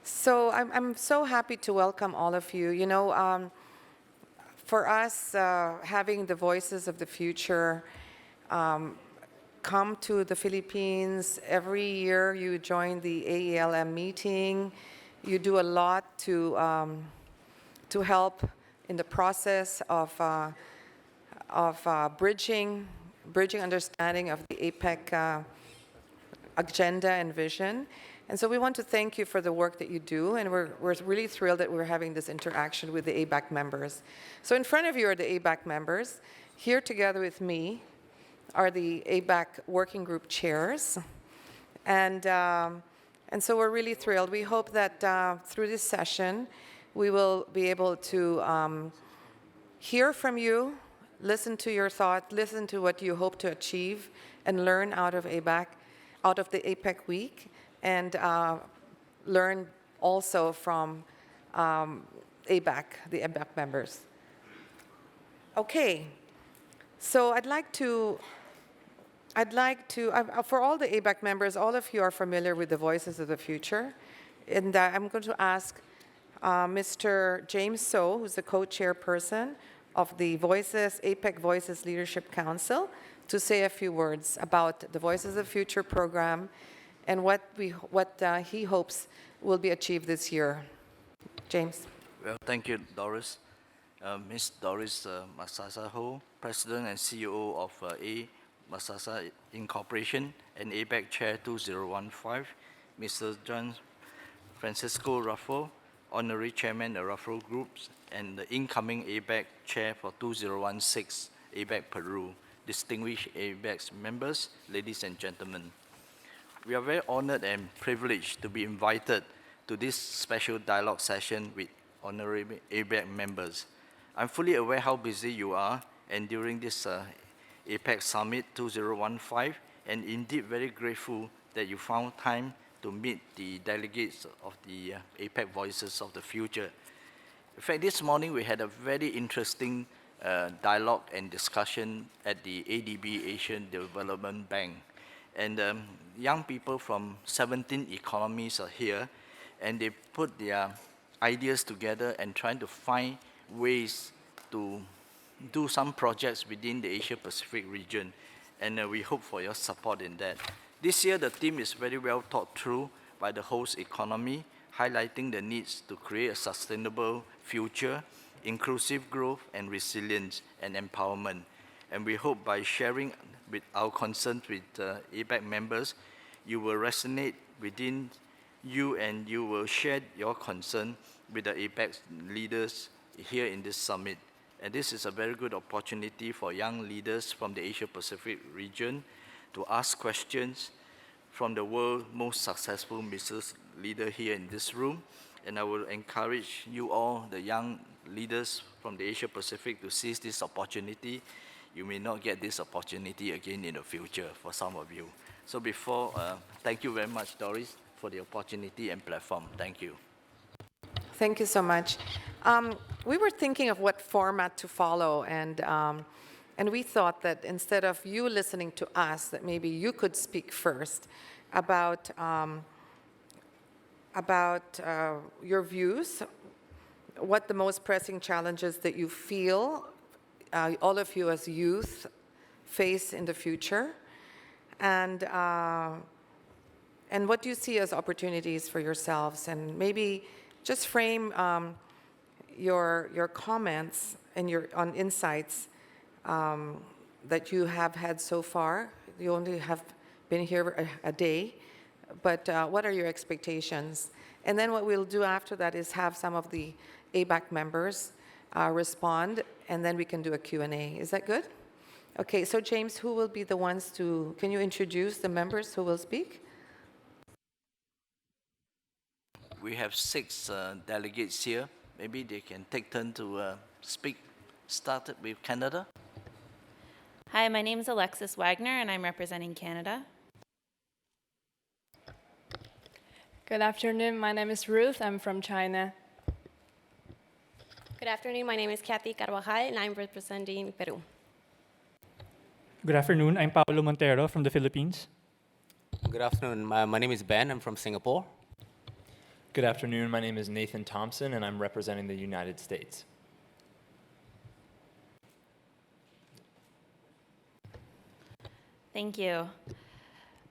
So I'm so happy to welcome all of you. You know, for us, having the voices of the future come to the Philippines every year. You join the AELM meeting. You do a lot to help in the process of bridging understanding of the APEC agenda and vision. And so we want to thank you for the work that you do, and we're really thrilled that we're having this interaction with the ABAC members. So in front of you are the ABAC members. Here together with me are the ABAC working group chairs. And so we're really thrilled. We hope that through this session, we will be able to hear from you, listen to your thought, listen to what you hope to achieve, and learn out of ABAC, out of the APEC week, and learn also from ABAC, the ABAC members. Okay, so I'd like to, for all the ABAC members, all of you are familiar with the Voices of the Future, and I'm going to ask Mr. James So, who's the co-chairperson of the APEC Voices Leadership Council, to say a few words about the Voices of the Future program and what he hopes will be achieved this year. James. Well, thank you, Doris. Ms. Doris Masasa Ho, President and CEO of Masasa Incorporation and ABAC Chair 2015, Mr. John Francisco Raffo, Honorary Chairman of Raffo Groups, and the incoming ABAC Chair for 2016, ABAC Peru, distinguished ABAC members, ladies and gentlemen. We are very honored and privileged to be invited to this special dialogue session with honorary ABAC members. I'm fully aware how busy you are, and during this APEC Summit 2015, and indeed very grateful that you found time to meet the delegates of the APEC Voices of the Future. In fact, this morning we had a very interesting dialogue and discussion at the ADB, Asian Development Bank. And young people from 17 economies are here, and they put their ideas together and trying to find ways to do some projects within the Asia-Pacific region. And we hope for your support in that. This year, the theme is very well thought through by the host economy, highlighting the needs to create a sustainable future, inclusive growth, and resilience and empowerment. And we hope by sharing with our concerns with ABAC members, you will resonate within you and you will share your concern with the ABAC leaders here in this summit. And this is a very good opportunity for young leaders from the Asia-Pacific region to ask questions from the world's most successful business leader here in this room. And I will encourage you all, the young leaders from the Asia-Pacific, to seize this opportunity. You may not get this opportunity again in the future for some of you. So thank you very much, Doris, for the opportunity and platform. Thank you. Thank you so much. We were thinking of what format to follow, and we thought that instead of you listening to us, that maybe you could speak first about your views, what the most pressing challenges that you feel all of you as youth face in the future, and what do you see as opportunities for yourselves, and maybe just frame your comments and your insights that you have had so far. You only have been here a day, but what are your expectations? And then what we'll do after that is have some of the ABAC members respond, and then we can do a Q&A. Is that good? Okay, so James, who will be the ones can you introduce the members who will speak? We have 6 delegates here. Maybe they can take turn to speak. Started with Canada. Hi, my name is Alexis Wagner, and I'm representing Canada. Good afternoon. My name is Ruth. I'm from China. Good afternoon. My name is Kathy Carvajal, and I'm representing Peru. Good afternoon. I'm Paolo Montero from the Philippines. Good afternoon. My name is Ben. I'm from Singapore. Good afternoon. My name is Nathan Thompson, and I'm representing the United States. Thank you.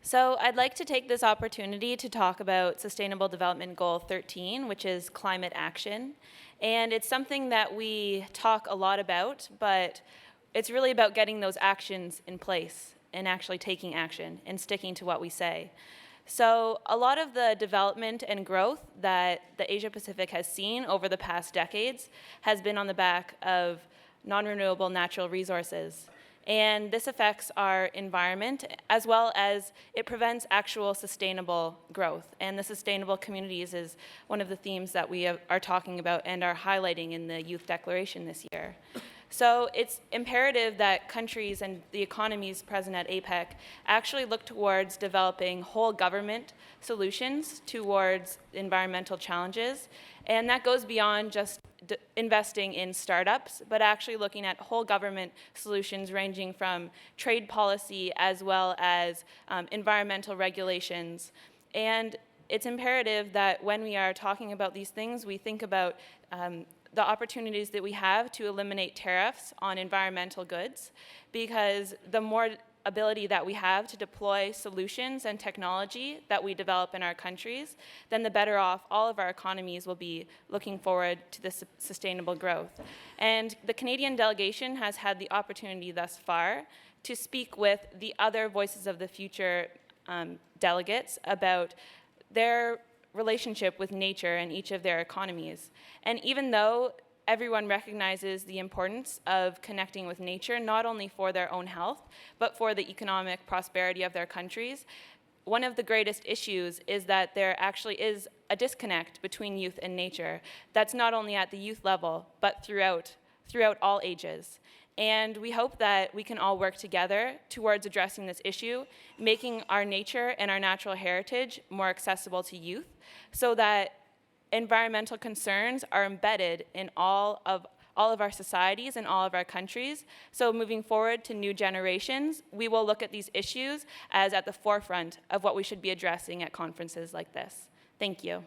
So I'd like to take this opportunity to talk about Sustainable Development Goal 13, which is climate action. And it's something that we talk a lot about, but it's really about getting those actions in place and actually taking action and sticking to what we say. So a lot of the development and growth that the Asia Pacific has seen over the past decades has been on the back of non-renewable natural resources. And this affects our environment as well as it prevents actual sustainable growth. And the sustainable communities is one of the themes that we are talking about and are highlighting in the Youth Declaration this year. So it's imperative that countries and the economies present at APEC actually look towards developing whole government solutions towards environmental challenges. And that goes beyond just investing in startups, but actually looking at whole government solutions ranging from trade policy as well as environmental regulations. And it's imperative that when we are talking about these things, we think about the opportunities that we have to eliminate tariffs on environmental goods, because the more ability that we have to deploy solutions and technology that we develop in our countries, then the better off all of our economies will be looking forward to this sustainable growth. And the Canadian delegation has had the opportunity thus far to speak with the other Voices of the Future delegates about their relationship with nature and each of their economies. And even though everyone recognizes the importance of connecting with nature, not only for their own health, but for the economic prosperity of their countries, one of the greatest issues is that there actually is a disconnect between youth and nature that's not only at the youth level, but throughout all ages. And we hope that we can all work together towards addressing this issue, making our nature and our natural heritage more accessible to youth, so that environmental concerns are embedded in all of our societies and all of our countries. So moving forward to new generations, we will look at these issues as at the forefront of what we should be addressing at conferences like this. Thank you.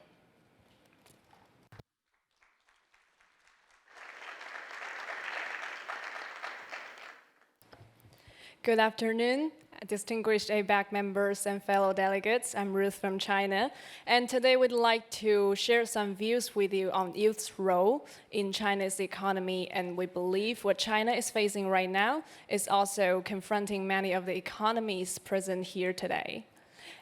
Good afternoon, distinguished ABAC members and fellow delegates. I'm Ruth from China, and today we'd like to share some views with you on youth's role in China's economy, and we believe what China is facing right now is also confronting many of the economies present here today.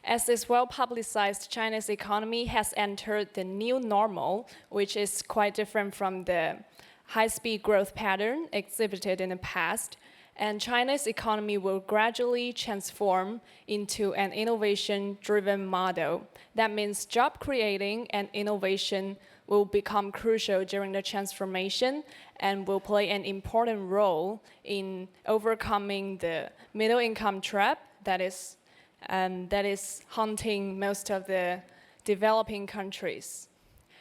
As is well-publicized, China's economy has entered the new normal, which is quite different from the high-speed growth pattern exhibited in the past. And China's economy will gradually transform into an innovation-driven model. That means job creating and innovation will become crucial during the transformation and will play an important role in overcoming the middle income trap that is haunting most of the developing countries.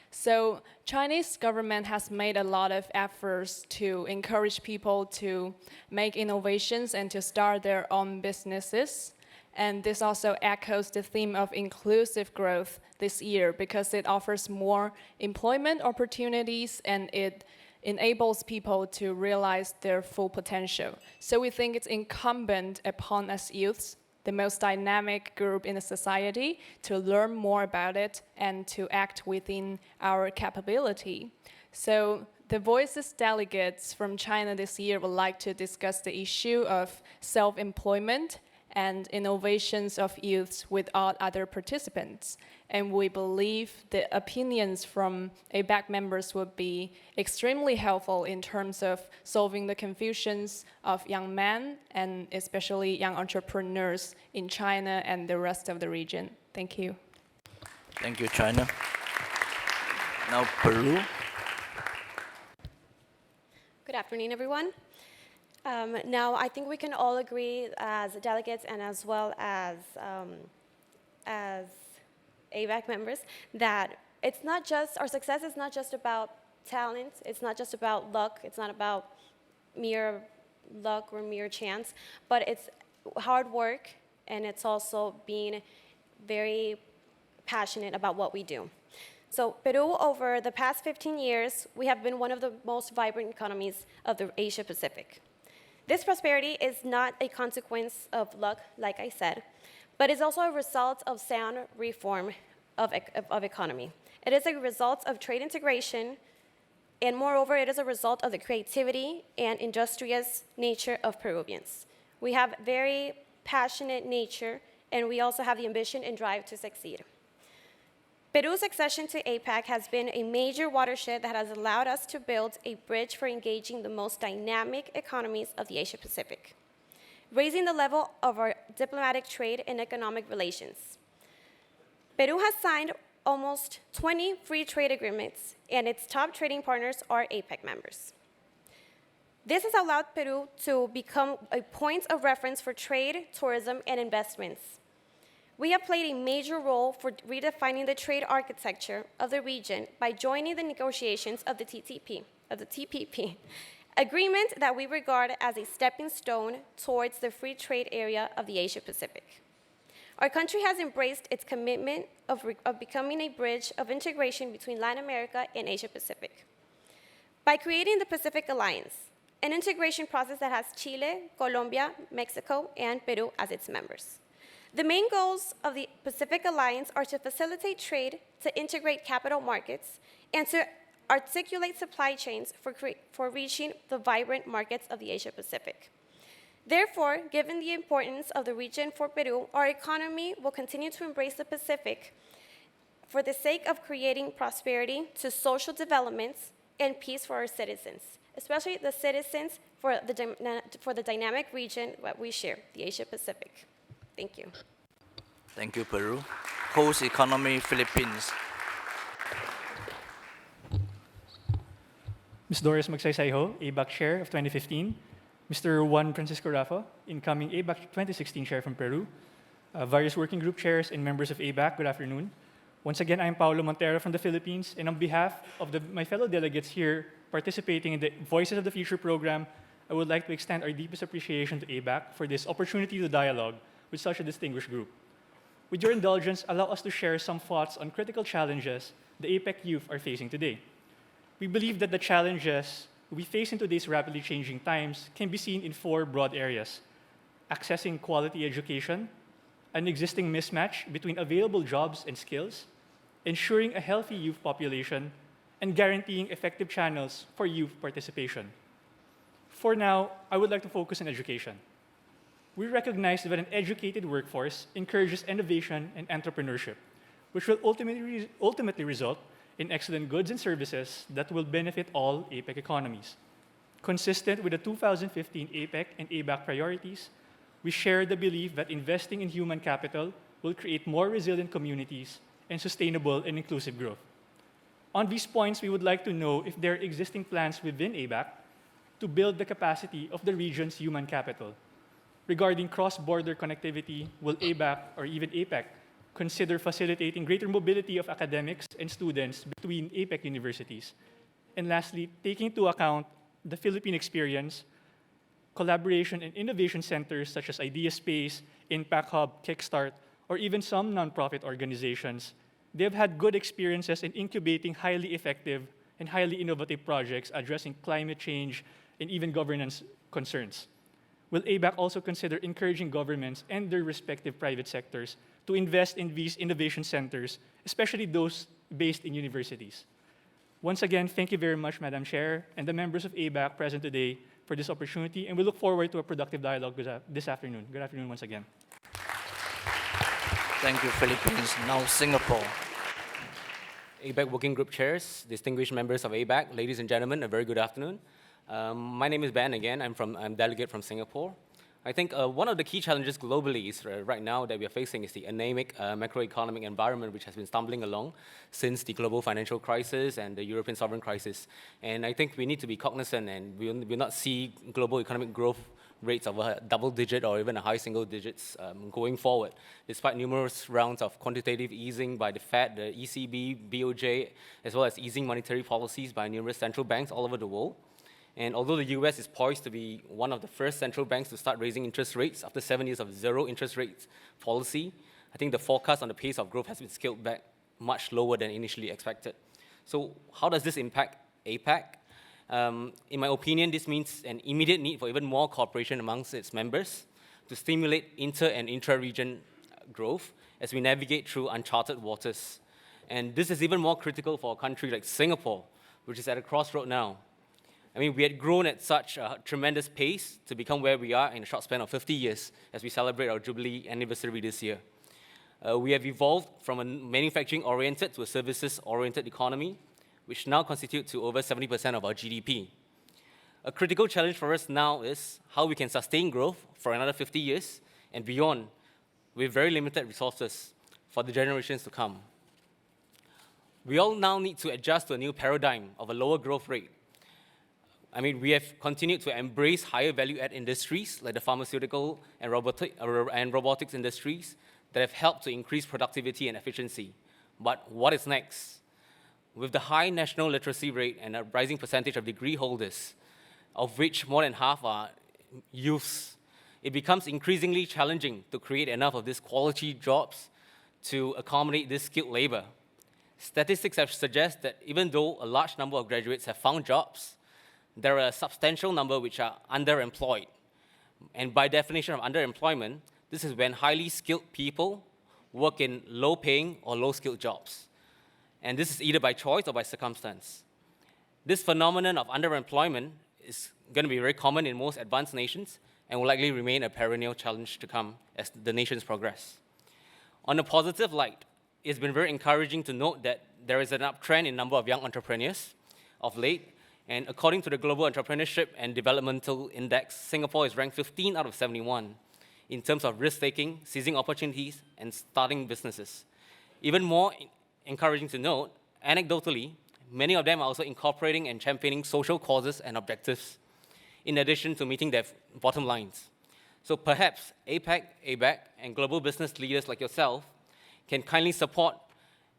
So Chinese government has made a lot of efforts to encourage people to make innovations and to start their own businesses. And this also echoes the theme of inclusive growth this year because it offers more employment opportunities and it enables people to realize their full potential. So we think it's incumbent upon us youths, the most dynamic group in the society, to learn more about it and to act within our capability. So the Voices delegates from China this year would like to discuss the issue of self-employment and innovations of youths with all other participants. And we believe the opinions from ABAC members would be extremely helpful in terms of solving the confusions of young men and especially young entrepreneurs in China and the rest of the region. Thank you. Thank you, China. Now, Peru. Good afternoon, everyone. Now, I think we can all agree as delegates and as well as ABAC members that it's not just, our success is not just about talent, it's not just about luck, it's not about mere luck or mere chance, but it's hard work and it's also being very passionate about what we do. So Peru, over the past 15 years, we have been one of the most vibrant economies of the Asia Pacific. This prosperity is not a consequence of luck, like I said, but is also a result of sound reform of economy. It is a result of trade integration, and moreover, it is a result of the creativity and industrious nature of Peruvians. We have very passionate nature, and we also have the ambition and drive to succeed. Peru's accession to APEC has been a major watershed that has allowed us to build a bridge for engaging the most dynamic economies of the Asia Pacific, raising the level of our diplomatic trade and economic relations. Peru has signed almost 20 free trade agreements, and its top trading partners are APEC members. This has allowed Peru to become a point of reference for trade, tourism, and investments. We have played a major role for redefining the trade architecture of the region by joining the negotiations of the TPP, agreement that we regard as a stepping stone towards the free trade area of the Asia Pacific. Our country has embraced its commitment of becoming a bridge of integration between Latin America and Asia Pacific. By creating the Pacific Alliance, an integration process that has Chile, Colombia, Mexico, and Peru as its members. The main goals of the Pacific Alliance are to facilitate trade, to integrate capital markets, and to articulate supply chains for reaching the vibrant markets of the Asia Pacific. Therefore, given the importance of the region for Peru, our economy will continue to embrace the Pacific for the sake of creating prosperity to social developments and peace for our citizens, especially the citizens for the dynamic region that we share, the Asia Pacific. Thank you. Thank you, Peru. Host economy, Philippines. Ms. Doris Magsaysayho, ABAC Chair of 2015. Mr. Juan Francisco Rafa, incoming ABAC 2016 Chair from Peru. Various working group chairs and members of ABAC, good afternoon. Once again, I'm Paulo Montero from the Philippines, and on behalf of my fellow delegates here participating in the Voices of the Future program, I would like to extend our deepest appreciation to ABAC for this opportunity to dialogue with such a distinguished group. With your indulgence, allow us to share some thoughts on critical challenges the APEC youth are facing today. We believe that the challenges we face in today's rapidly changing times can be seen in four broad areas: accessing quality education, an existing mismatch between available jobs and skills, ensuring a healthy youth population, and guaranteeing effective channels for youth participation. For now, I would like to focus on education. We recognize that an educated workforce encourages innovation and entrepreneurship, which will ultimately result in excellent goods and services that will benefit all APEC economies. Consistent with the 2015 APEC and ABAC priorities, we share the belief that investing in human capital will create more resilient communities and sustainable and inclusive growth. On these points, we would like to know if there are existing plans within ABAC to build the capacity of the region's human capital. Regarding cross-border connectivity, will ABAC or even APEC consider facilitating greater mobility of academics and students between APEC universities? And lastly, taking into account the Philippine experience, collaboration and innovation centers such as Idea Space, Impact Hub, Kickstart, or even some nonprofit organizations, they've had good experiences in incubating highly effective and highly innovative projects addressing climate change and even governance concerns. Will ABAC also consider encouraging governments and their respective private sectors to invest in these innovation centers, especially those based in universities? Once again, thank you very much, Madam Chair, and the members of ABAC present today for this opportunity, and we look forward to a productive dialogue this afternoon. Good afternoon once again. Thank you, Philippines. Now, Singapore. ABAC Working Group Chairs, distinguished members of ABAC, ladies and gentlemen, a very good afternoon. My name is Ben again. I'm delegate from Singapore. I think one of the key challenges globally is right now that we are facing is the anemic macroeconomic environment which has been stumbling along since the global financial crisis and the European sovereign crisis. And I think we need to be cognizant, and we will not see global economic growth rates of a double digit or even a high single digits going forward, despite numerous rounds of quantitative easing by the Fed, the ECB, BOJ, as well as easing monetary policies by numerous central banks all over the world. And although the US is poised to be one of the first central banks to start raising interest rates after 7 years of zero interest rates policy, I think the forecast on the pace of growth has been scaled back much lower than initially expected. So how does this impact APEC? In my opinion, this means an immediate need for even more cooperation amongst its members to stimulate inter- and intra-region growth as we navigate through uncharted waters. And this is even more critical for a country like Singapore, which is at a crossroad now. I mean, we had grown at such a tremendous pace to become where we are in a short span of 50 years as we celebrate our Jubilee anniversary this year. We have evolved from a manufacturing-oriented to a services-oriented economy, which now constitute to over 70% of our GDP. A critical challenge for us now is how we can sustain growth for another 50 years and beyond with very limited resources for the generations to come. We all now need to adjust to a new paradigm of a lower growth rate. I mean, we have continued to embrace higher value-add industries like the pharmaceutical and robotics industries that have helped to increase productivity and efficiency. But what is next? With the high national literacy rate and a rising percentage of degree holders, of which more than half are youths, it becomes increasingly challenging to create enough of these quality jobs to accommodate this skilled labor. Statistics have suggested that even though a large number of graduates have found jobs, there are a substantial number which are underemployed. And by definition of underemployment, this is when highly skilled people work in low-paying or low-skilled jobs. And this is either by choice or by circumstance. This phenomenon of underemployment is going to be very common in most advanced nations and will likely remain a perennial challenge to come as the nations progress. On a positive light, it's been very encouraging to note that there is an uptrend in number of young entrepreneurs of late, and according to the Global Entrepreneurship and Developmental Index, Singapore is ranked 15 out of 71 in terms of risk-taking, seizing opportunities, and starting businesses. Even more encouraging to note, anecdotally, many of them are also incorporating and championing social causes and objectives, in addition to meeting their bottom lines. So perhaps APEC, ABAC, and global business leaders like yourself can kindly support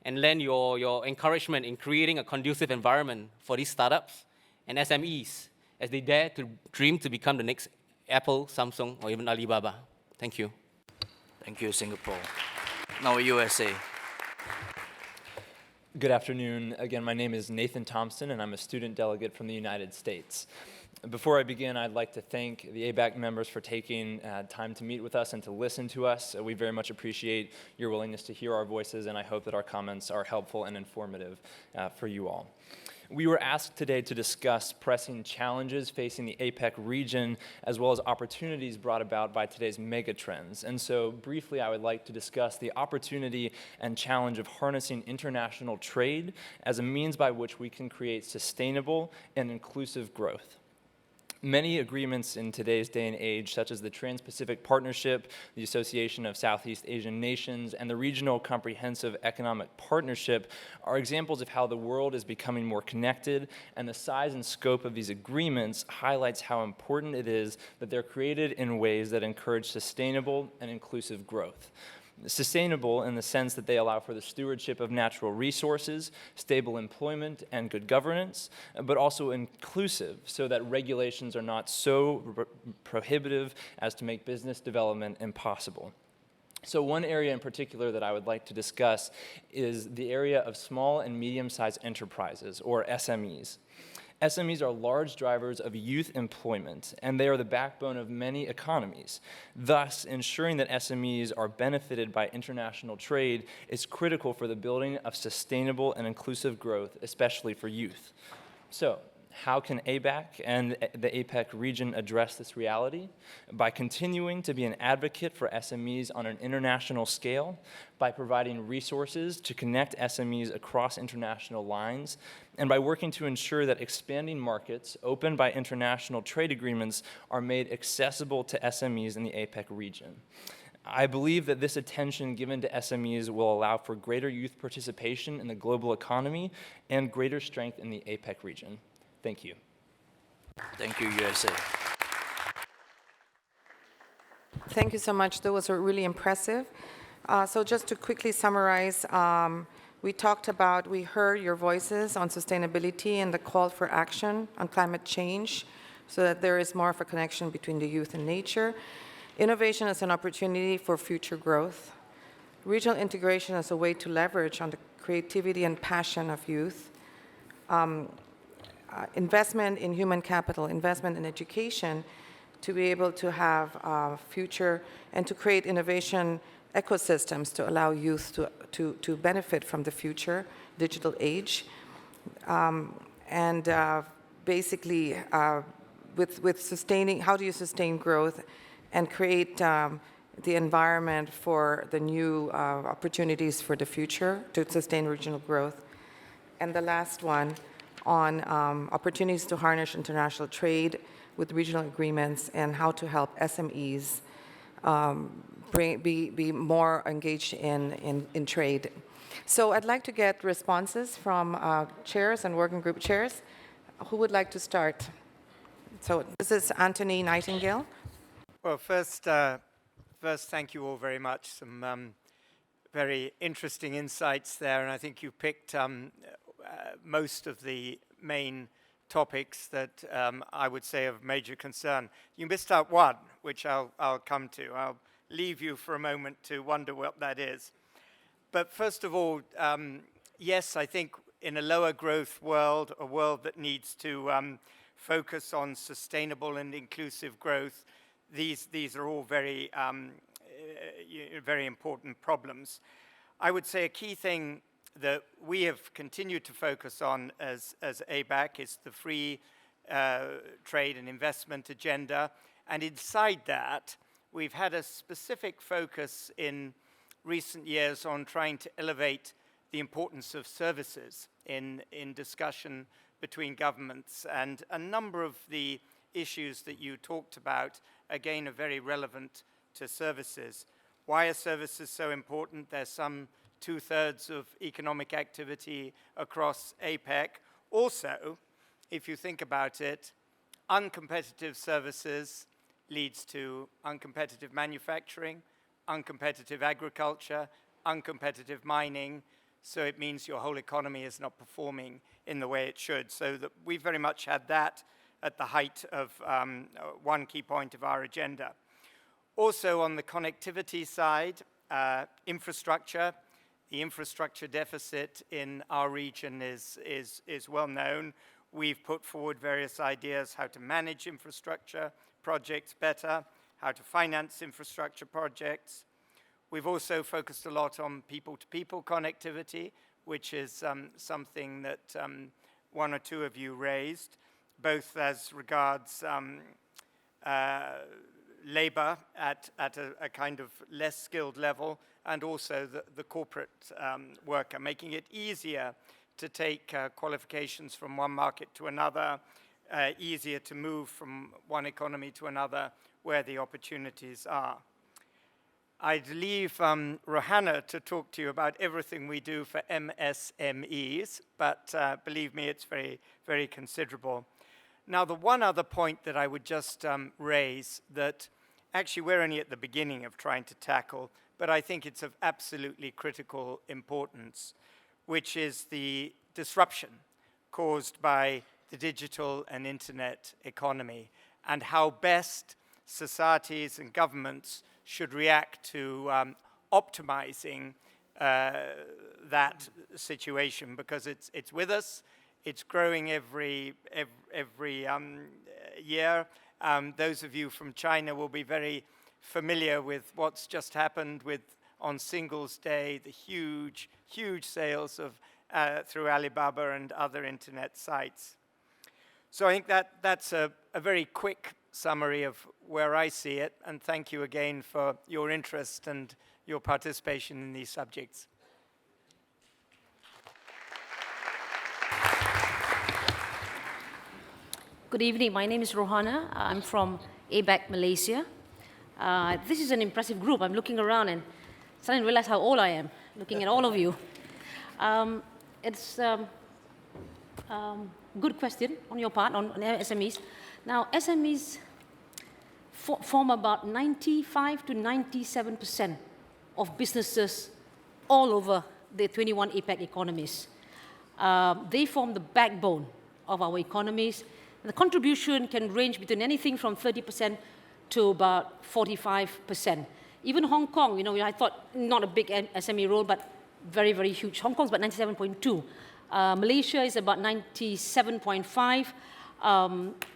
and lend your encouragement in creating a conducive environment for these startups and SMEs as they dare to dream to become the next Apple, Samsung, or even Alibaba. Thank you. Thank you, Singapore. Now, USA. Good afternoon. Again, my name is Nathan Thompson, and I'm a student delegate from the United States. Before I begin, I'd like to thank the ABAC members for taking time to meet with us and to listen to us. We very much appreciate your willingness to hear our voices, and I hope that our comments are helpful and informative for you all. We were asked today to discuss pressing challenges facing the APEC region, as well as opportunities brought about by today's megatrends. And so, briefly, I would like to discuss the opportunity and challenge of harnessing international trade as a means by which we can create sustainable and inclusive growth. Many agreements in today's day and age, such as the Trans-Pacific Partnership, the Association of Southeast Asian Nations, and the Regional Comprehensive Economic Partnership, are examples of how the world is becoming more connected, and the size and scope of these agreements highlights how important it is that they're created in ways that encourage sustainable and inclusive growth. Sustainable in the sense that they allow for the stewardship of natural resources, stable employment, and good governance, but also inclusive so that regulations are not so prohibitive as to make business development impossible. So one area in particular that I would like to discuss is the area of small and medium-sized enterprises, or SMEs. SMEs are large drivers of youth employment, and they are the backbone of many economies. Thus, ensuring that SMEs are benefited by international trade is critical for the building of sustainable and inclusive growth, especially for youth. So, how can ABAC and the APEC region address this reality? By continuing to be an advocate for SMEs on an international scale, by providing resources to connect SMEs across international lines, and by working to ensure that expanding markets opened by international trade agreements are made accessible to SMEs in the APEC region. I believe that this attention given to SMEs will allow for greater youth participation in the global economy and greater strength in the APEC region. Thank you. Thank you, USA. Thank you so much. Those were really impressive. So just to quickly summarize, we heard your voices on sustainability and the call for action on climate change so that there is more of a connection between the youth and nature. Innovation is an opportunity for future growth. regional integration as a way to leverage on the creativity and passion of youth, investment in human capital, investment in education, to be able to have a future and to create innovation ecosystems to allow youth to benefit from the future digital age. Basically, with sustaining, how do you sustain growth and create the environment for the new opportunities for the future to sustain regional growth. And the last one on opportunities to harness international trade with regional agreements and how to help SMEs be more engaged in trade. So I'd like to get responses from chairs and working group chairs. Who would like to start? So this is Anthony Nightingale. Well, first, thank you all very much. Some very interesting insights there, and I think you picked most of the main topics that I would say of major concern. You missed out one, which I'll come to. I'll leave you for a moment to wonder what that is. But first of all, yes, I think in a lower growth world, a world that needs to focus on sustainable and inclusive growth, these are all very, very important problems. I would say a key thing that we have continued to focus on as ABAC is the free trade and investment agenda. And inside that, we've had a specific focus in recent years on trying to elevate the importance of services in discussion between governments. And a number of the issues that you talked about, again, are very relevant to services. Why are services so important? There's some 2/3 of economic activity across APEC. Also, if you think about it, uncompetitive services leads to uncompetitive manufacturing, uncompetitive agriculture, uncompetitive mining, so it means your whole economy is not performing in the way it should. So that we very much had that at the height of one key point of our agenda. Also on the connectivity side, infrastructure. The infrastructure deficit in our region is well known. We've put forward various ideas how to manage infrastructure projects better, how to finance infrastructure projects. We've also focused a lot on people-to-people connectivity, which is something that one or two of you raised, both as regards labor at a kind of less skilled level, and also the corporate worker, making it easier to take qualifications from one market to another, easier to move from one economy to another where the opportunities are. I'd leave Rohana to talk to you about everything we do for MSMEs, but believe me, it's very, very considerable. Now, the one other point that I would just raise that actually we're only at the beginning of trying to tackle, but I think it's of absolutely critical importance, which is the disruption caused by the digital and internet economy and how best societies and governments should react to optimizing that situation, because it's with us, it's growing every year. Those of you from China will be very familiar with what's just happened with, on Singles Day, the huge sales of through Alibaba and other internet sites. So I think that's a very quick summary of where I see it, and thank you again for your interest and your participation in these subjects. Good evening, my name is Rohana. I'm from ABAC, Malaysia. This is an impressive group. I'm looking around and suddenly realize how old I am, looking at all of you. It's good question on your part, on SMEs. Now, SMEs form about 95 to 97% of businesses all over the 21 APEC economies. They form the backbone of our economies. The contribution can range between anything from 30% to about 45%. Even Hong Kong, I thought not a big SME role, but very, very huge. Hong Kong's about 97.2. Malaysia is about 97.5.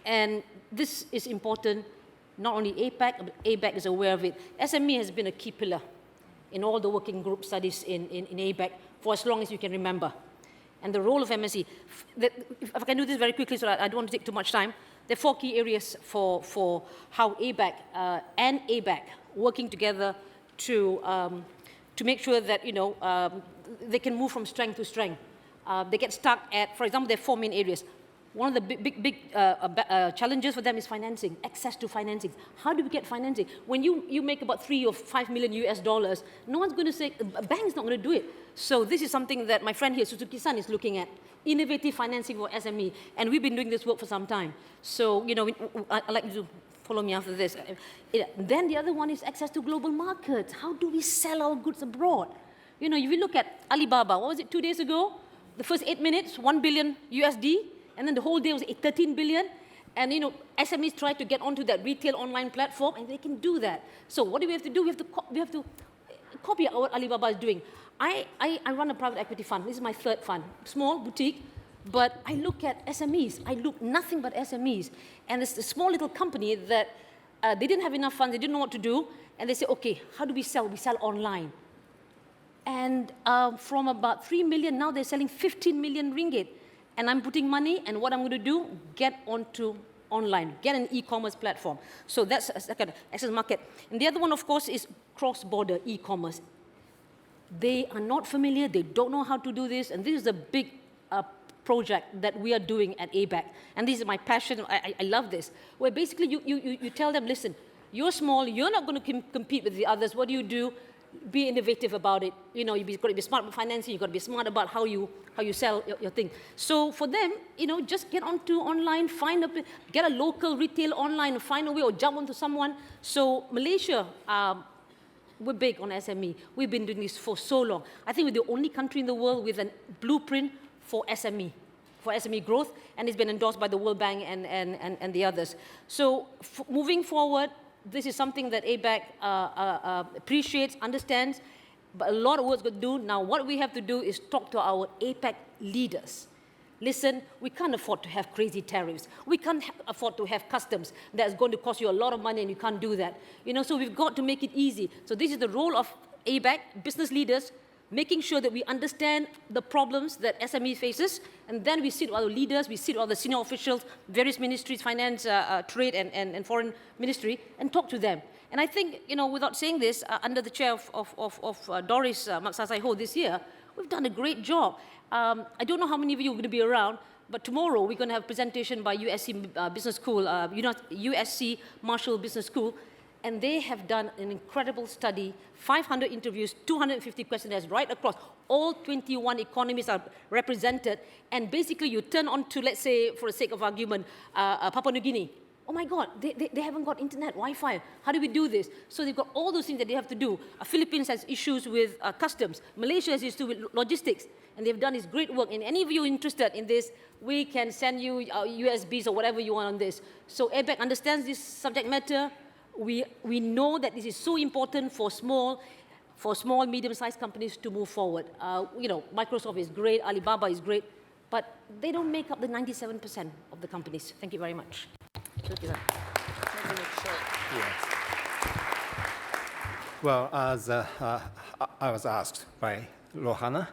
And this is important, not only APEC, but ABAC is aware of it. SME has been a key pillar in all the working group studies in ABAC for as long as you can remember. And the role of MSE, if I can do this very quickly so I don't want to take too much time, there are 4 key areas for how ABAC and ABAC working together to make sure that they can move from strength to strength. They get stuck at, for example, there are 4 main areas. One of the big challenges for them is financing, access to financing. How do we get financing? When you make about $3 or $5 million US dollars, no one's going to say, a bank's not going to do it. So this is something that my friend here, Suzuki-san, is looking at, innovative financing for SME. And we've been doing this work for some time. So, I'd like you to follow me after this. Then the other one is access to global markets. How do we sell our goods abroad? If you look at Alibaba, what was it, 2 days ago? The first 8 minutes, 1 billion USD. And then the whole day was 13 billion. And SMEs try to get onto that retail online platform, and they can do that. So what do we have to do? We have to copy what Alibaba is doing. I run a private equity fund. This is my 3rd fund. Small, boutique, but I look at SMEs. I look nothing but SMEs. And it's a small little company that they didn't have enough funds. They didn't know what to do. And they say, okay, how do we sell? We sell online. And from about 3 million, now they're selling 15 million ringgit. And I'm putting money, and what I'm going to do, get onto online, get an e-commerce platform. So that's a second access market. And the other one, of course, is cross-border e-commerce. They are not familiar, they don't know how to do this, and this is a big project that we are doing at ABAC. And this is my passion, I love this, where basically you tell them, listen, you're small, you're not going to compete with the others, what do? Be innovative about it. You've got to be smart with financing, you've got to be smart about how you sell your thing. So for them, just get onto online, get a local retail online, find a way, or jump onto someone. So Malaysia, we're big on SME. We've been doing this for so long. I think we're the only country in the world with a blueprint for SME growth, and it's been endorsed by the World Bank and the others. So moving forward, this is something that ABAC appreciates, understands, but a lot of work's got to do. Now, what we have to do is talk to our APEC leaders. Listen, we can't afford to have crazy tariffs. We can't afford to have customs that's going to cost you a lot of money, and you can't do that. So we've got to make it easy. So this is the role of ABAC, business leaders, making sure that we understand the problems that SME faces, and then we sit with our leaders, we sit with the senior officials, various ministries, finance, trade, and foreign ministry, and talk to them. And I think, without saying this, under the chair of Doris Maksasai this year, we've done a great job. I don't know how many of you are going to be around, but tomorrow we're going to have a presentation by USC Business School, USC Marshall Business School, and they have done an incredible study, 500 interviews, 250 questionnaires right across. All 21 economies are represented, and basically you turn on to, let's say, for the sake of argument, Papua New Guinea. Oh my God, they haven't got internet, Wi-Fi. How do we do this? So they've got all those things that they have to do. Philippines has issues with customs. Malaysia has issues with logistics. And they've done this great work. And any of you interested in this, we can send you USBs or whatever you want on this. So ABAC understands this subject matter. We know that this is so important for small, medium-sized companies to move forward. Microsoft is great, Alibaba is great, but they don't make up the 97% of the companies. Thank you very much. Well, as I was asked by Lohana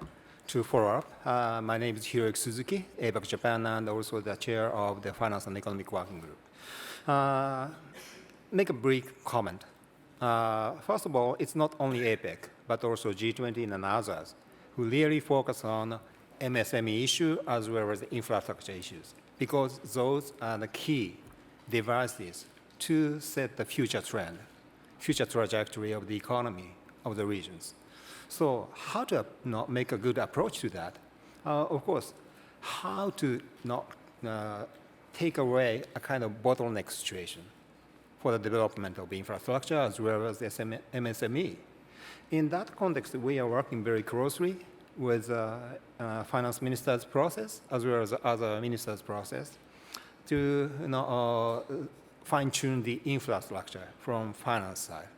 to follow up, my name is Hiroyuki Suzuki, ABAC Japan, and also the chair of the Finance and Economic Working Group. Make a brief comment. First of all, it's not only APEC, but also G20 and others who really focus on MSME issue as well as infrastructure issues, because those are the key devices to set the future trend, future trajectory of the economy of the regions. So how to not make a good approach to that? Of course, how to not take away a kind of bottleneck situation for the development of infrastructure as well as MSME. In that context, we are working very closely with finance minister's process as well as other ministers' process to fine-tune the infrastructure from finance side.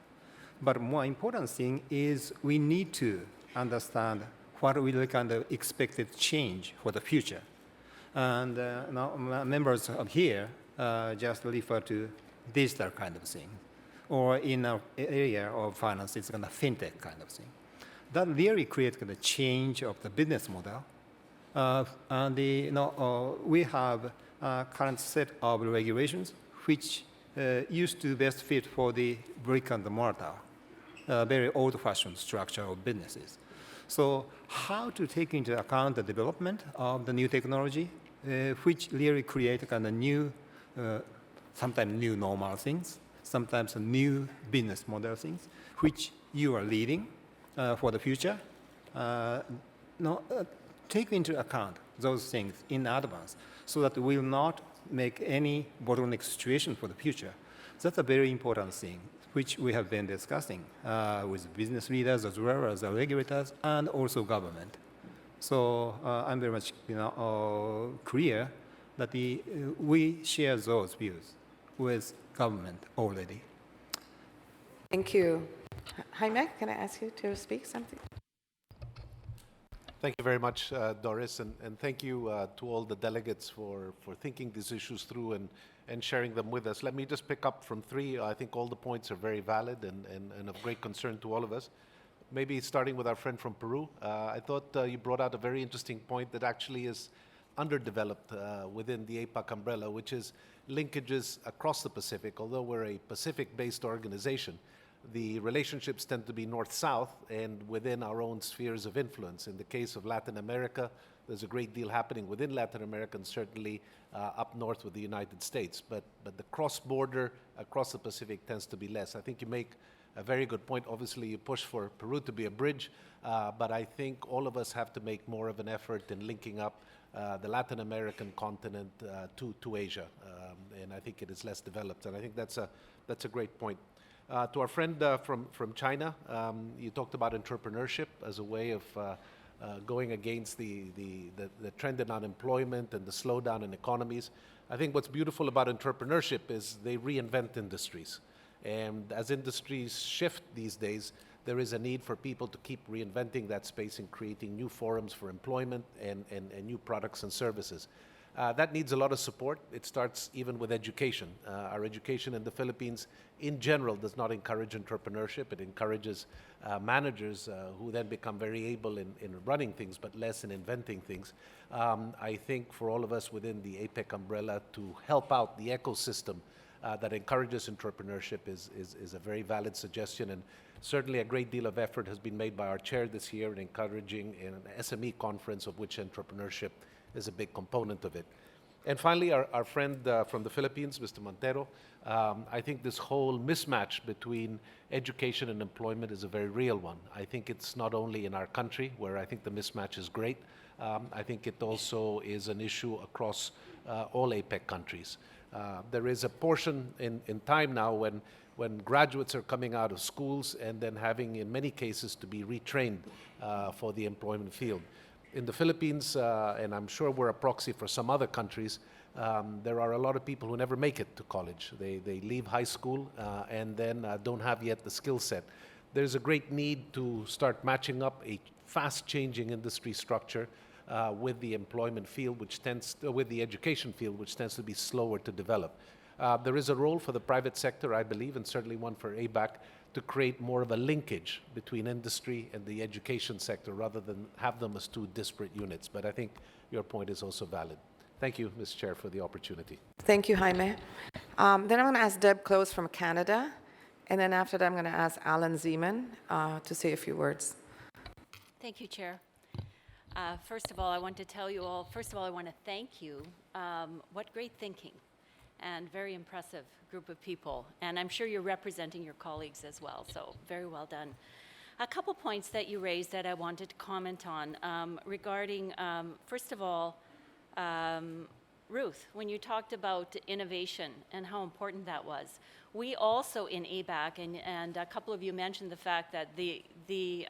But more important thing is we need to understand what will kind of expected change for the future. And now members of here just refer to digital kind of thing, or in our area of finance, it's kind of fintech kind of thing. That really creates the change of the business model. And we have a current set of regulations which used to best fit for the brick and mortar, very old-fashioned structure of businesses. So how to take into account the development of the new technology, which really create kind of new, sometimes new normal things, sometimes new business model things, which you are leading for the future. Take into account those things in advance so that we will not make any bottleneck situation for the future. That's a very important thing, which we have been discussing with business leaders as well as the regulators and also government. So I'm very much clear that we share those views with government already. Thank you. Jaime, can I ask you to speak something? Thank you very much, Doris, and thank you to all the delegates for thinking these issues through and sharing them with us. Let me just pick up from three. I think all the points are very valid and of great concern to all of us. Maybe starting with our friend from Peru, I thought you brought out a very interesting point that actually is underdeveloped within the APAC umbrella, which is linkages across the Pacific. Although we're a Pacific-based organization, the relationships tend to be north-south and within our own spheres of influence. In the case of Latin America, there's a great deal happening within Latin America and certainly up north with the United States. But the cross-border across the Pacific tends to be less. I think you make a very good point. Obviously, you push for Peru to be a bridge, but I think all of us have to make more of an effort in linking up the Latin American continent to Asia, and I think it is less developed. And I think that's a great point. To our friend from China, you talked about entrepreneurship as a way of going against the trend in unemployment and the slowdown in economies. I think what's beautiful about entrepreneurship is they reinvent industries. And as industries shift these days, there is a need for people to keep reinventing that space and creating new forums for employment and new products and services. That needs a lot of support. It starts even with education. Our education in the Philippines, in general, does not encourage entrepreneurship. It encourages managers who then become very able in running things, but less in inventing things. I think for all of us within the APEC umbrella to help out the ecosystem that encourages entrepreneurship is a very valid suggestion. And certainly a great deal of effort has been made by our chair this year in encouraging an SME conference of which entrepreneurship is a big component of it. And finally, our friend from the Philippines, Mr. Montero, I think this whole mismatch between education and employment is a very real one. I think it's not only in our country, where I think the mismatch is great. I think it also is an issue across all APEC countries. There is a portion in time now when graduates are coming out of schools and then having, in many cases, to be retrained for the employment field. In the Philippines, and I'm sure we're a proxy for some other countries, there are a lot of people who never make it to college. They leave high school and then don't have yet the skill set. There's a great need to start matching up a fast-changing industry structure with the employment field, with the education field, which tends to be slower to develop. There is a role for the private sector, I believe, and certainly one for ABAC, to create more of a linkage between industry and the education sector rather than have them as two disparate units. But I think your point is also valid. Thank you, Ms. Chair, for the opportunity. Thank you, Jaime. Then I'm going to ask Deb Close from Canada, and then after that I'm going to ask Alan Zeman to say a few words. Thank you, Chair. First of all, I want to tell you all, I want to thank you. What great thinking. And very impressive group of people. And I'm sure you're representing your colleagues as well, so very well done. A couple points that you raised that I wanted to comment on regarding, first of all, Ruth, when you talked about innovation and how important that was. We also in ABAC, and a couple of you mentioned the fact that the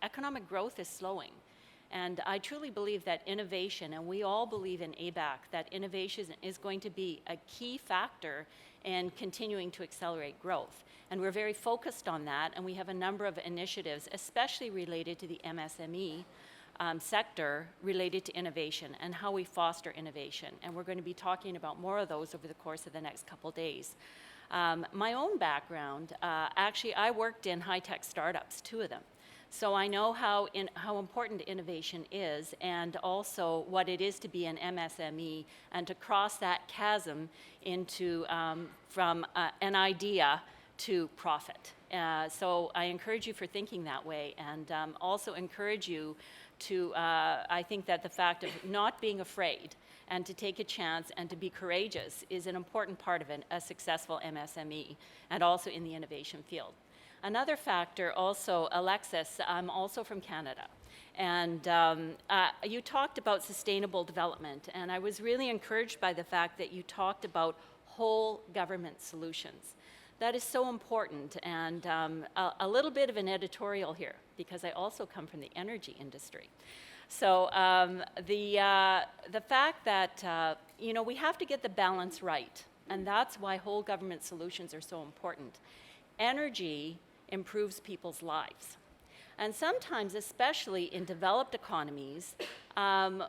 economic growth is slowing. And I truly believe that innovation, and we all believe in ABAC, that innovation is going to be a key factor in continuing to accelerate growth. And we're very focused on that, and we have a number of initiatives, especially related to the MSME sector, related to innovation and how we foster innovation. And we're going to be talking about more of those over the course of the next couple days. My own background, actually, I worked in high-tech startups, 2 of them. So I know how important innovation is, and also what it is to be an MSME and to cross that chasm into from an idea to profit. So I encourage you for thinking that way, and also encourage you to, I think that the fact of not being afraid and to take a chance and to be courageous is an important part of a successful MSME, and also in the innovation field. Another factor also, Alexis, I'm also from Canada. And you talked about sustainable development, and I was really encouraged by the fact that you talked about whole government solutions. That is so important, and a little bit of an editorial here, because I also come from the energy industry. So the fact that, you know, we have to get the balance right, and that's why whole government solutions are so important. Energy improves people's lives. And sometimes, especially in developed economies,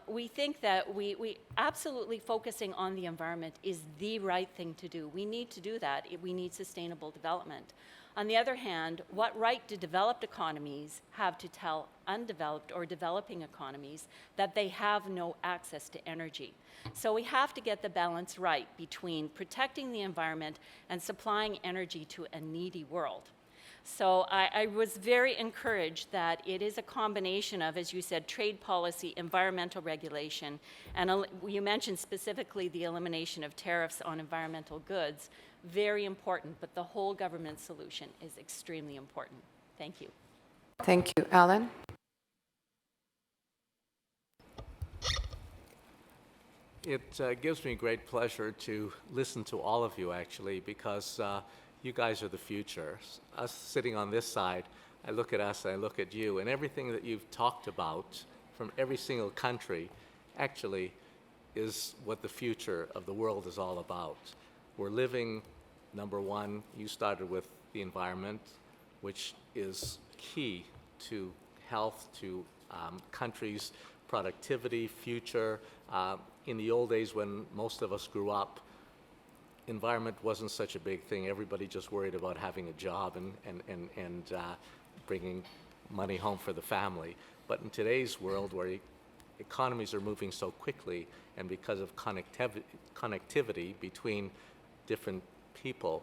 we think that we absolutely focusing on the environment is the right thing to do. We need to do that. We need sustainable development. On the other hand, what right do developed economies have to tell undeveloped or developing economies that they have no access to energy? So we have to get the balance right between protecting the environment and supplying energy to a needy world. So I was very encouraged that it is a combination of, as you said, trade policy, environmental regulation, and you mentioned specifically the elimination of tariffs on environmental goods. Very important, but the whole government solution is extremely important. Thank you. Thank you. Alan? It gives me great pleasure to listen to all of you, actually, because you guys are the future. Us sitting on this side, I look at us, I look at you, and everything that you've talked about from every single country actually is what the future of the world is all about. We're living, number one, you started with the environment, which is key to health, to countries' productivity, future. In the old days when most of us grew up, environment wasn't such a big thing. Everybody just worried about having a job and bringing money home for the family. But in today's world, where economies are moving so quickly, and because of connectivity between different people,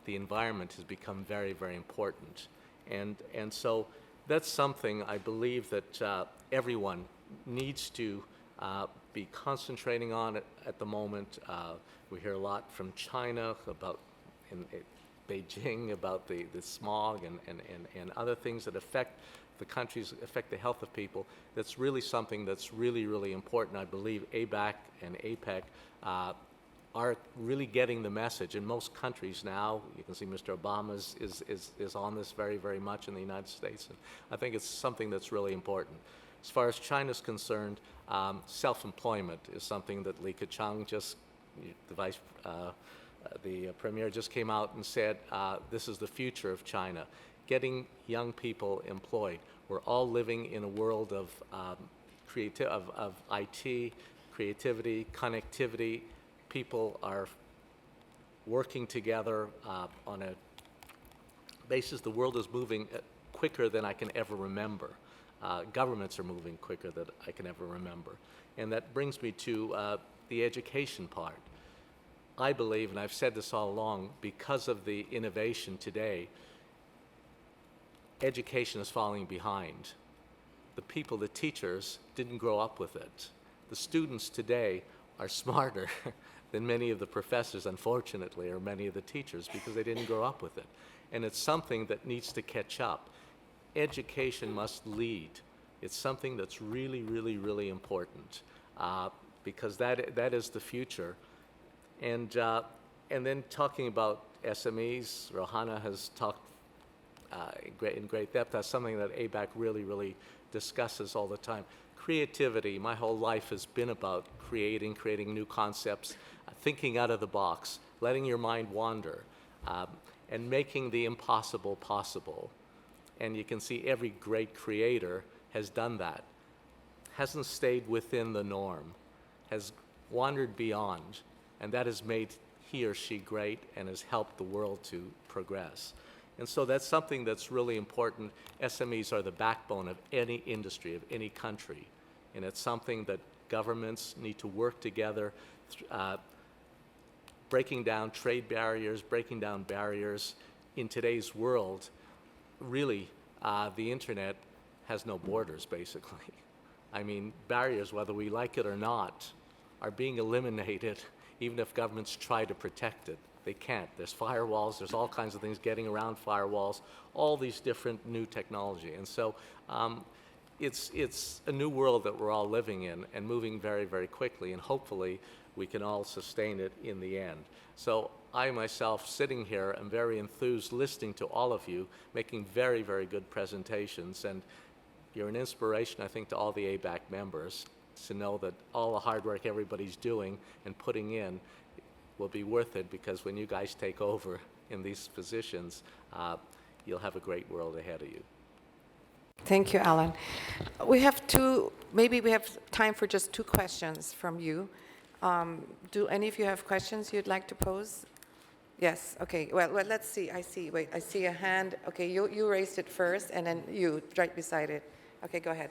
the environment has become very, very important. And so that's something I believe that everyone needs to be concentrating on at the moment. We hear a lot from China about, in Beijing, about the smog and other things that affect the countries, affect the health of people. That's really something that's really, really important. I believe ABAC and APEC are really getting the message. In most countries now, you can see Mr. Obama is on this very, very much in the United States. And I think it's something that's really important. As far as China's concerned, self-employment is something that Li Keqiang the premier just came out and said, this is the future of China, getting young people employed. We're all living in a world of IT, creativity, connectivity. People are working together on a basis. The world is moving quicker than I can ever remember. Governments are moving quicker than I can ever remember. And that brings me to the education part. I believe, and I've said this all along, because of the innovation today, education is falling behind. The people, the teachers, didn't grow up with it. The students today are smarter than many of the professors, unfortunately, or many of the teachers, because they didn't grow up with it. And it's something that needs to catch up. Education must lead. It's something that's really, really, really important, because that is the future. And then talking about SMEs, Rohana has talked in great depth. That's something that ABAC really discusses all the time. Creativity, my whole life has been about creating new concepts, thinking out of the box, letting your mind wander, and making the impossible possible. And you can see every great creator has done that, hasn't stayed within the norm, has wandered beyond, and that has made he or she great and has helped the world to progress. And so that's something that's really important. SMEs are the backbone of any industry, of any country. And it's something that governments need to work together, breaking down trade barriers, breaking down barriers. In today's world, really, the internet has no borders, basically. I mean, barriers, whether we like it or not, are being eliminated even if governments try to protect it. They can't. There's firewalls, there's all kinds of things getting around firewalls, all these different new technology. And so it's a new world that we're all living in and moving very quickly, and hopefully we can all sustain it in the end. So I myself, sitting here, am very enthused listening to all of you, making very good presentations, and you're an inspiration, I think, to all the ABAC members to know that all the hard work everybody's doing and putting in will be worth it, because when you guys take over in these positions, you'll have a great world ahead of you. Thank you, Alan. Maybe we have time for just 2 questions from you. Do any of you have questions you'd like to pose? Yes, okay, well let's see, I see a hand. Okay, you raised it first, and then you, right beside it. Okay, go ahead.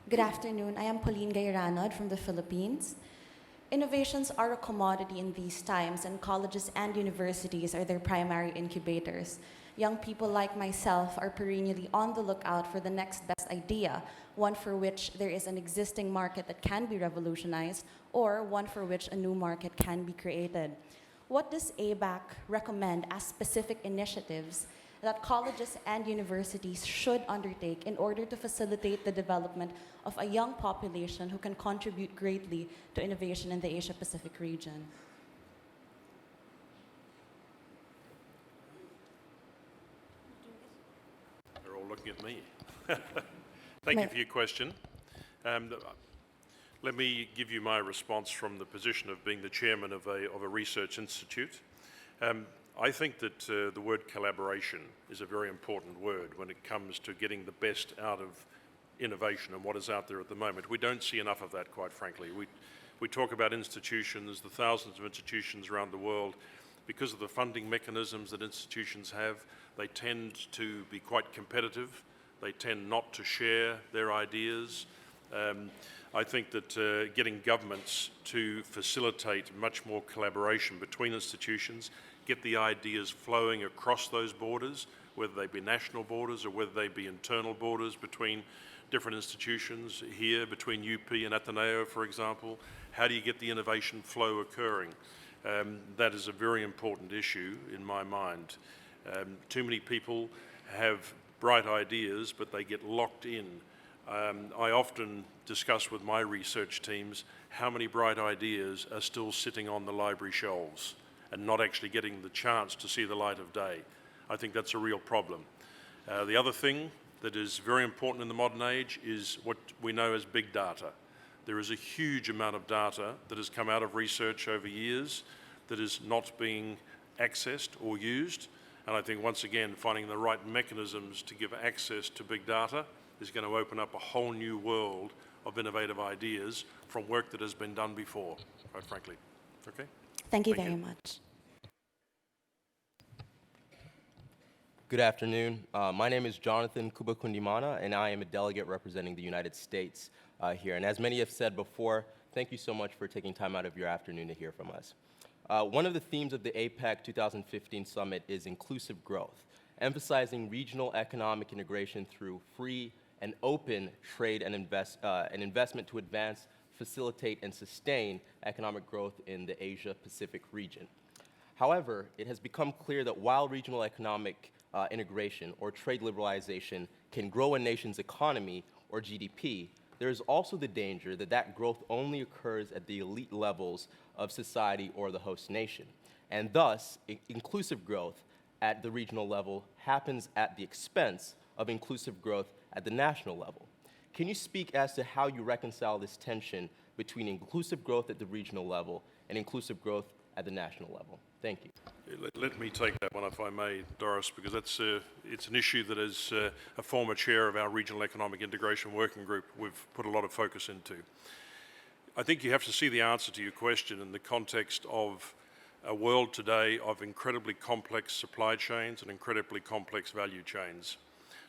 Good afternoon. I am Pauline Gayranod from the Philippines. Innovations are a commodity in these times, and colleges and universities are their primary incubators. Young people like myself are perennially on the lookout for the next best idea, one for which there is an existing market that can be revolutionized, or one for which a new market can be created. What does ABAC recommend as specific initiatives that colleges and universities should undertake in order to facilitate the development of a young population who can contribute greatly to innovation in the Asia-Pacific region? They're all looking at me. Thank you for your question. Let me give you my response from the position of being the chairman of a research institute. I think that the word collaboration is a very important word when it comes to getting the best out of innovation and what is out there at the moment. We don't see enough of that, quite frankly. We talk about institutions, the thousands of institutions around the world. Because of the funding mechanisms that institutions have, they tend to be quite competitive. They tend not to share their ideas. I think that getting governments to facilitate much more collaboration between institutions, get the ideas flowing across those borders, whether they be national borders or whether they be internal borders between different institutions here, between UP and Ateneo, for example. How do you get the innovation flow occurring? That is a very important issue in my mind. Too many people have bright ideas, but they get locked in. I often discuss with my research teams how many bright ideas are still sitting on the library shelves and not actually getting the chance to see the light of day. I think that's a real problem. The other thing that is very important in the modern age is what we know as big data. There is a huge amount of data that has come out of research over years that is not being accessed or used. And I think, once again, finding the right mechanisms to give access to big data is going to open up a whole new world of innovative ideas from work that has been done before, quite frankly. Okay? Thank you very much. Good afternoon. My name is Jonathan Kubakundimana, and I am a delegate representing the United States here. And as many have said before, thank you so much for taking time out of your afternoon to hear from us. One of the themes of the APEC 2015 summit is inclusive growth, emphasizing regional economic integration through free and open trade and investment to advance, facilitate, and sustain economic growth in the Asia-Pacific region. However, it has become clear that while regional economic integration or trade liberalization can grow a nation's economy or GDP, there is also the danger that that growth only occurs at the elite levels of society or the host nation. And thus, inclusive growth at the regional level happens at the expense of inclusive growth at the national level. Can you speak as to how you reconcile this tension between inclusive growth at the regional level and inclusive growth at the national level? Thank you. Let me take that one, if I may, Doris, because it's an issue that, as a former chair of our Regional Economic Integration Working Group, we've put a lot of focus into. I think you have to see the answer to your question in the context of a world today of incredibly complex supply chains and incredibly complex value chains.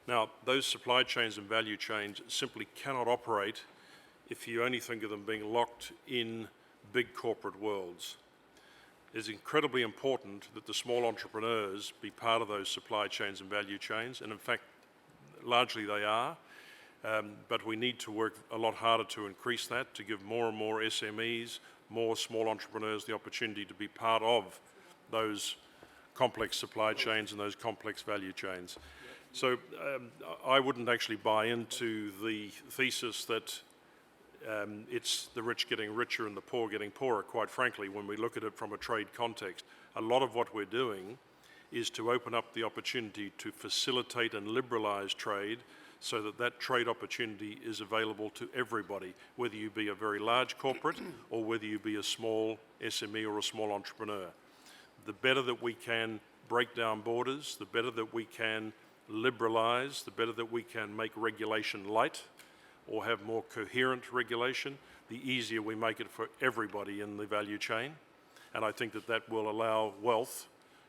Now, those supply chains and value chains simply cannot operate if you only think of them being locked in big corporate worlds. It's incredibly important that the small entrepreneurs be part of those supply chains and value chains, and in fact, largely they are, but we need to work a lot harder to increase that, to give more and more SMEs, more small entrepreneurs the opportunity to be part of those complex supply chains and those complex value chains. So I wouldn't actually buy into the thesis that it's the rich getting richer and the poor getting poorer. Quite frankly, when we look at it from a trade context, a lot of what we're doing is to open up the opportunity to facilitate and liberalize trade so that that trade opportunity is available to everybody, whether you be a very large corporate or whether you be a small SME or a small entrepreneur. The better that we can break down borders, the better that we can liberalize, the better that we can make regulation light or have more coherent regulation, the easier we make it for everybody in the value chain. And I think that that will allow wealth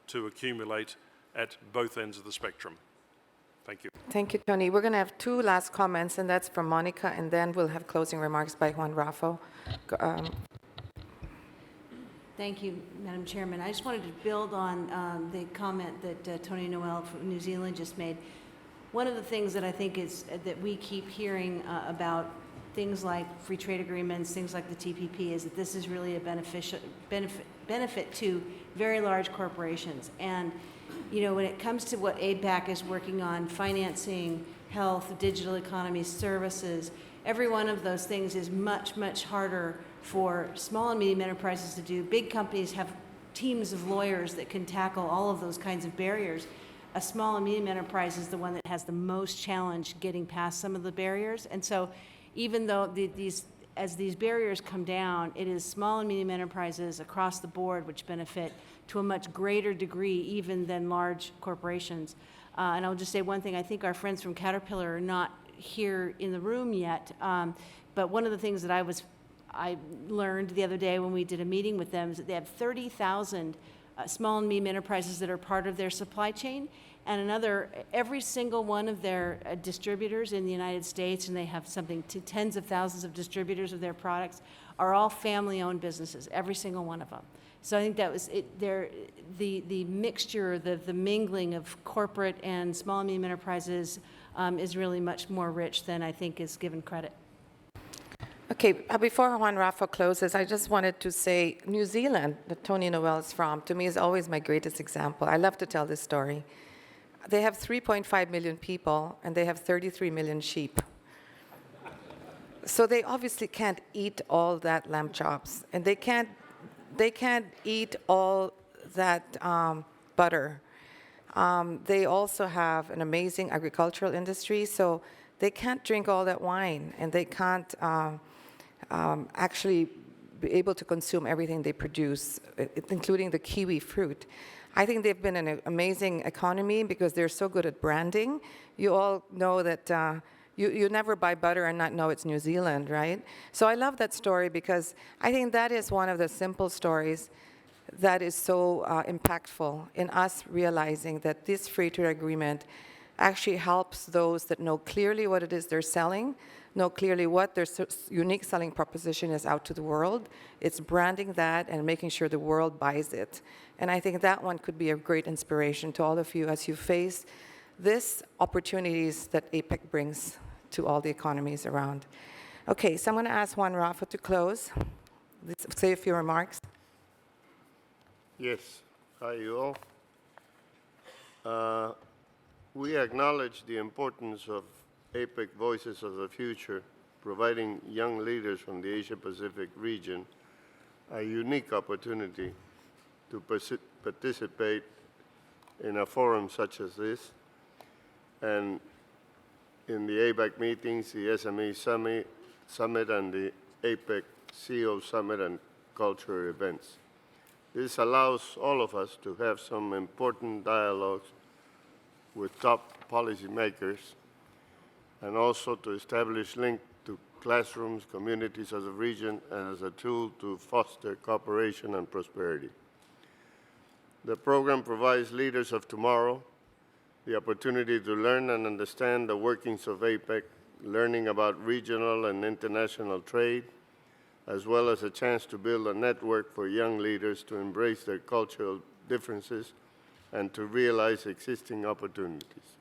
to accumulate at both ends of the spectrum. Thank you. Thank you, Tony. We're going to have two last comments, and that's from Monica, and then we'll have closing remarks by Juan Raffo. Thank you, Madam Chairman. I just wanted to build on the comment that Tony Noel from New Zealand just made. One of the things that I think is that we keep hearing about things like free trade agreements, things like the TPP, is that this is really a benefit to very large corporations. And you know, when it comes to what ABAC is working on, financing, health, digital economy, services, every one of those things is much, much harder for small and medium enterprises to do. Big companies have teams of lawyers that can tackle all of those kinds of barriers. A small and medium enterprise is the one that has the most challenge getting past some of the barriers. And so even though as these barriers come down, it is small and medium enterprises across the board which benefit to a much greater degree even than large corporations. And I'll just say one thing, I think our friends from Caterpillar are not here in the room yet, but one of the things that I learned the other day when we did a meeting with them is that they have 30,000 small and medium enterprises that are part of their supply chain, and every single one of their distributors in the United States, and they have something to tens of thousands of distributors of their products, are all family-owned businesses, every single one of them. So I think that was it. The mixture, the mingling of corporate and small and medium enterprises is really much more rich than I think is given credit. Okay, before Juan Rafa closes, I just wanted to say New Zealand, that Tony Noel is from, to me is always my greatest example. I love to tell this story. They have 3.5 million people, and they have 33 million sheep. So they obviously can't eat all that lamb chops, and they can't eat all that butter. They also have an amazing agricultural industry, so they can't drink all that wine, and they can't actually be able to consume everything they produce, including the kiwi fruit. I think they've been an amazing economy because they're so good at branding. You all know that you never buy butter and not know it's New Zealand, right? So I love that story because I think that is one of the simple stories that is so impactful in us realizing that this free trade agreement actually helps those that know clearly what it is they're selling, know clearly what their unique selling proposition is out to the world. It's branding that and making sure the world buys it. And I think that one could be a great inspiration to all of you as you face these opportunities that APEC brings to all the economies around. Okay, so I'm going to ask Juan Rafa to close. Let's say a few remarks. Yes. Hi, you all. We acknowledge the importance of APEC Voices of the Future providing young leaders from the Asia-Pacific region a unique opportunity to participate in a forum such as this, and in the ABAC meetings, the SME Summit and the APEC CEO Summit and cultural events. This allows all of us to have some important dialogues with top policymakers and also to establish links to classrooms, communities of the region, and as a tool to foster cooperation and prosperity. The program provides leaders of tomorrow the opportunity to learn and understand the workings of APEC, learning about regional and international trade, as well as a chance to build a network for young leaders to embrace their cultural differences and to realize existing opportunities.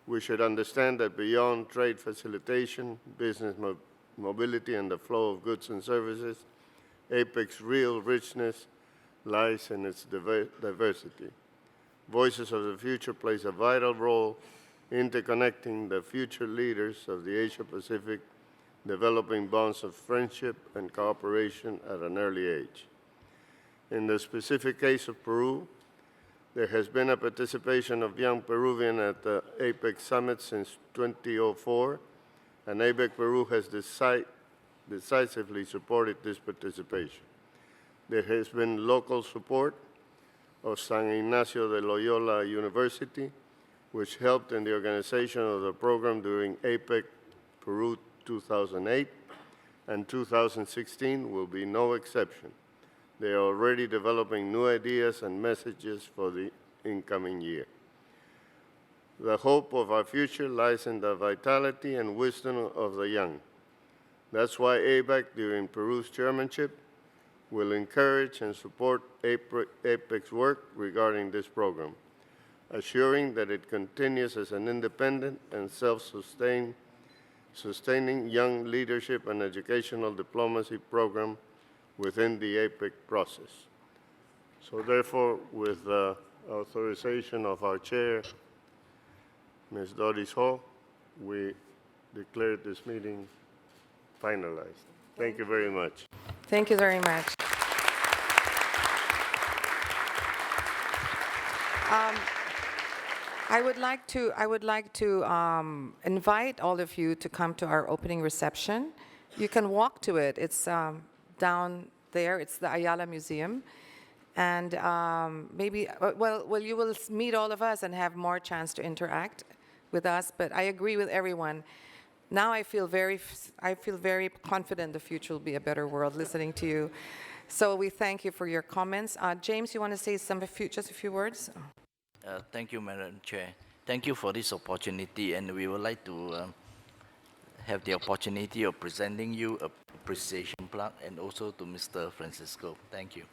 We should understand that beyond trade facilitation, business mobility, and the flow of goods and services, APEC's real richness lies in its diversity. Voices of the Future plays a vital role interconnecting the future leaders of the Asia-Pacific, developing bonds of friendship and cooperation at an early age. In the specific case of Peru, there has been a participation of young Peruvians at the APEC Summit since 2004, and ABAC Peru has decisively supported this participation. There has been local support of San Ignacio de Loyola University, which helped in the organization of the program during APEC Peru 2008, and 2016 will be no exception. They are already developing new ideas and messages for the incoming year. The hope of our future lies in the vitality and wisdom of the young. That's why ABAC, during Peru's chairmanship, will encourage and support APEC's work regarding this program, assuring that it continues as an independent and sustaining young leadership and educational diplomacy program within the APEC process. So therefore, with the authorization of our chair, Ms. Doris Ho, we declare this meeting finalized. Thank you very much. Thank you very much. I would like to invite all of you to come to our opening reception. You can walk to it. It's down there. It's the Ayala Museum. And maybe, well, you will meet all of us and have more chance to interact with us. But I agree with everyone. Now I feel very confident the future will be a better world listening to you. So we thank you for your comments. James, you want to say just a few words? Thank you, Madam Chair. Thank you for this opportunity, and we would like to have the opportunity of presenting you a appreciation plaque, and also to Mr. Francisco. Thank you.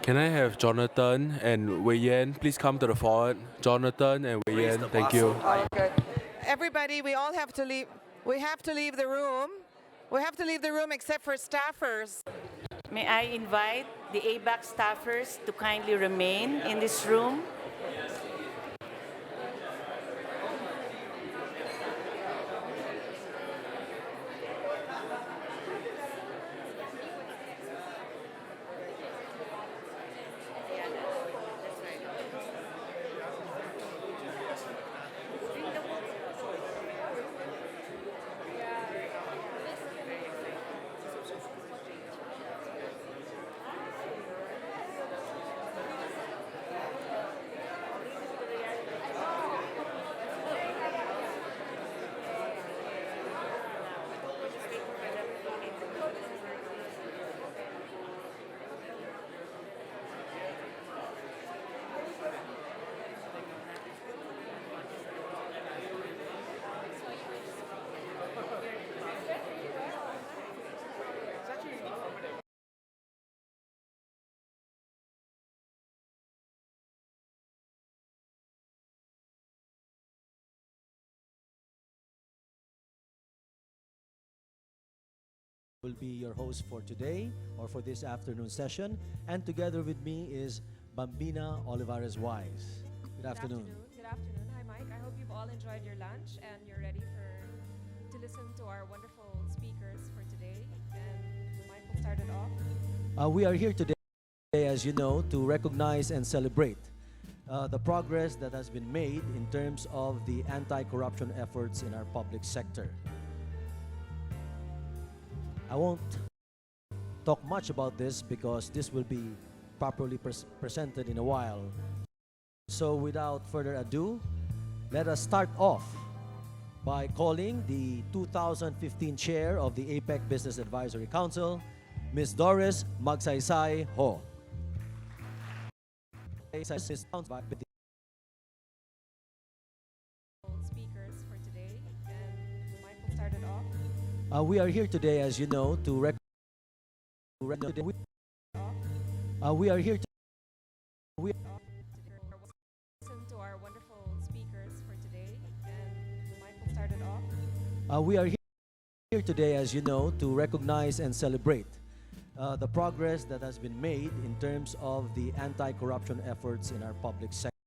Can I have Jonathan and Wei Yan please come to the forward? Jonathan and Wei Yan, thank you. Okay. Everybody, we all have to leave. We have to leave the room. We have to leave the room except for staffers. May I invite the ABAC staffers to kindly remain in this room? Will be your host for today or for this afternoon session, and together with me is Bambina Olivares Wise. Good afternoon. Good afternoon. Hi, Mike. I hope you've all enjoyed your lunch and you're ready to listen to our wonderful speakers for today. And Mike will start it off. We are here today, as you know, to recognize and celebrate the progress that has been made in terms of the anti-corruption efforts in our public sector. I won't talk much about this because this will be properly presented in a while. So without further ado, let us start off by calling the 2015 chair of the APEC Business Advisory Council, Ms. Doris Magsaysay Ho. Speakers for today, and Mike will start it off. We are here today, as you know, to we are here to listen to our wonderful speakers for today, and Mike will start it off. We are here today, as you know, to recognize and celebrate the progress that has been made in terms of the anti-corruption efforts in our public sector.